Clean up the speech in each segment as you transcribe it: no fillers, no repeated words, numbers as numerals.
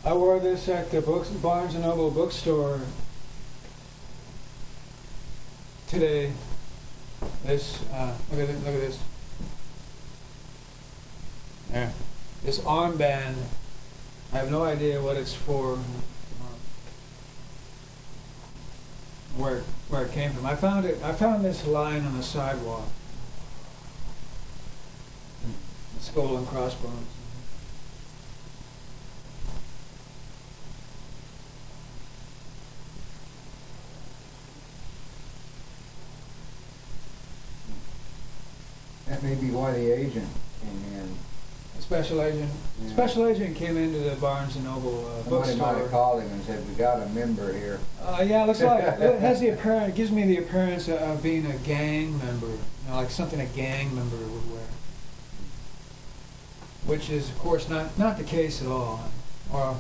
I wore this at the Barnes & Noble bookstore today. This, look at this. There. This armband, I have no idea what it's for, where it came from. I found this lying on the sidewalk. Skull and crossbones. That may be why the agent came in. A special agent? Yeah. Special agent came into the Barnes & Noble bookstore. Somebody might have called him and said, we got a member here. Yeah, it looks like, it has the appearance, it gives me the appearance of being a gang member. You know, like something a gang member would wear. Which is, of course, not the case at all. Or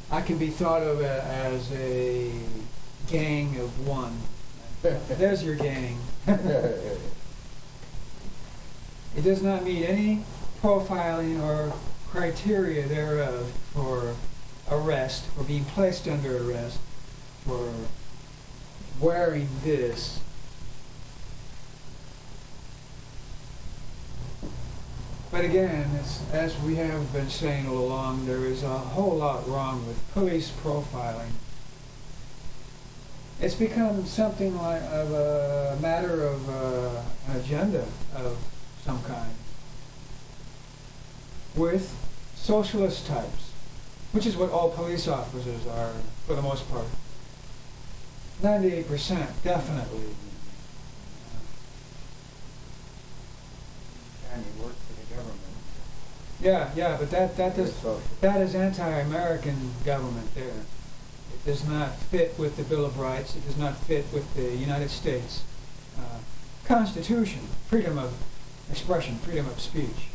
I can be thought of as a gang of one. There's your gang. It does not meet any profiling or criteria thereof for arrest, or being placed under arrest for wearing this. But again, as we have been saying all along, there is a whole lot wrong with police profiling. It's become something like of a matter of an agenda of some kind with socialist types, which is what all police officers are for the most part. 98%, definitely. And he worked for the government. Yeah, but that is anti-American government there. It does not fit with the Bill of Rights. It does not fit with the United States Constitution, freedom of expression, freedom of speech.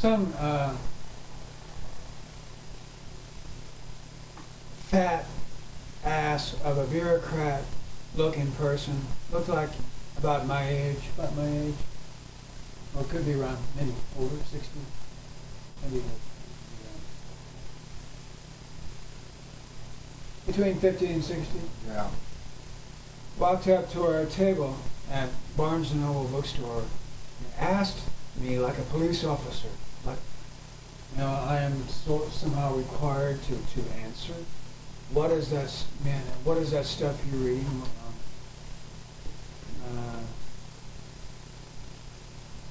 Some fat ass of a bureaucrat looking person, looked like about my age, or could be around, maybe over 60, maybe between 50 and 60. Yeah. Walked up to our table at Barnes & Noble bookstore and asked me like a police officer, like, you know, I am somehow required to answer. What is that, man? What is that stuff you're reading?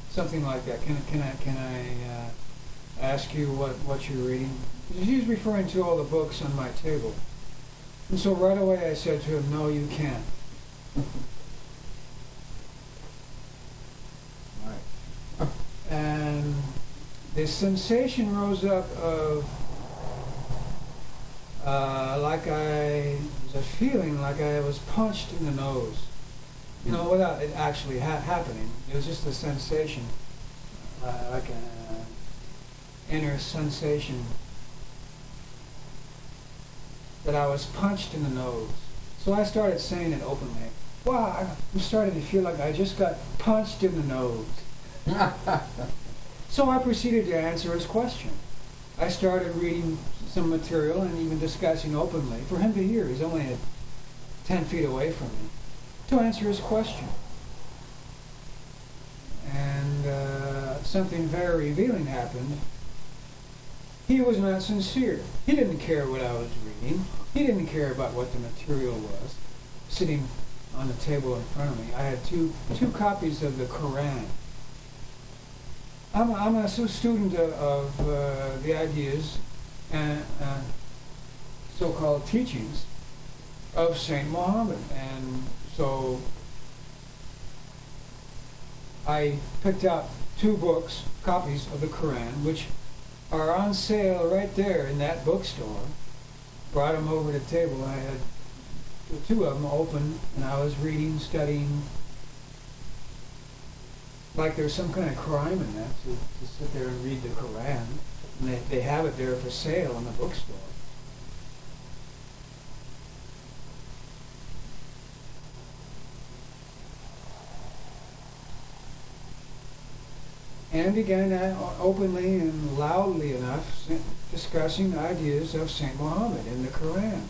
Something like that. Can I ask you what you're reading? He's referring to all the books on my table, and so right away I said to him, "No, you can't." Right. And this sensation rose up of like I was a feeling like I was punched in the nose, you know, without it actually happening. It was just a sensation, like an inner sensation that I was punched in the nose. So I started saying it openly. Wow, I'm starting to feel like I just got punched in the nose. So I proceeded to answer his question. I started reading some material and even discussing openly for him to hear. He's only 10 feet away from me, to answer his question. And something very revealing happened. he was not sincere. He didn't care what I was reading. He didn't care about what the material was sitting on the table in front of me. I had two copies of the Koran. I'm a student of the ideas and so-called teachings of Saint Muhammad, and so I picked out two copies of the Koran, which are on sale right there in that bookstore. Brought them over to the table. I had two of them open, and I was reading, studying, like there's some kind of crime in that, to sit there and read the Koran. And they have it there for sale in the bookstore. And began openly and loudly enough discussing ideas of Saint Muhammad in the Koran.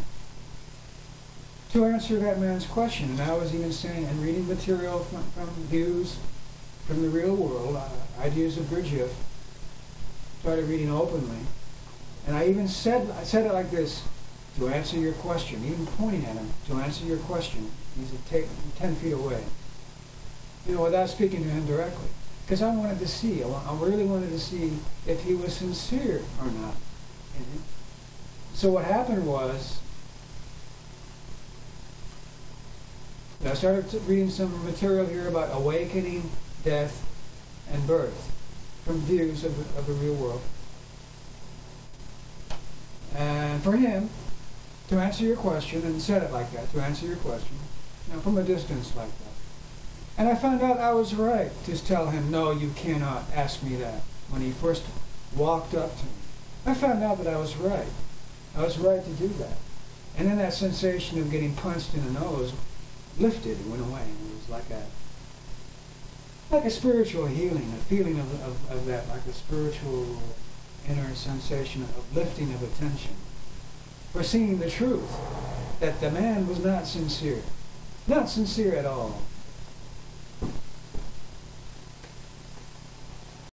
To answer that man's question, and I was even saying, and reading material from views from the real world, ideas of Gurdjieff, started reading openly. And I even said it like this, to answer your question, even pointing at him, to answer your question. He's 10 feet away. Without speaking to him directly. Because I wanted to see, I really wanted to see if he was sincere or not. So what happened was, I started reading some material here about awakening, death, and birth from views of the real world. And for him, to answer your question, and said it like that, to answer your question, from a distance like that. And I found out I was right to tell him, no, you cannot ask me that, when he first walked up to me. I found out that I was right. I was right to do that. And then that sensation of getting punched in the nose lifted and went away. It was like a spiritual healing, a feeling of that, like a spiritual inner sensation of lifting of attention. For seeing the truth, that the man was not sincere. Not sincere at all.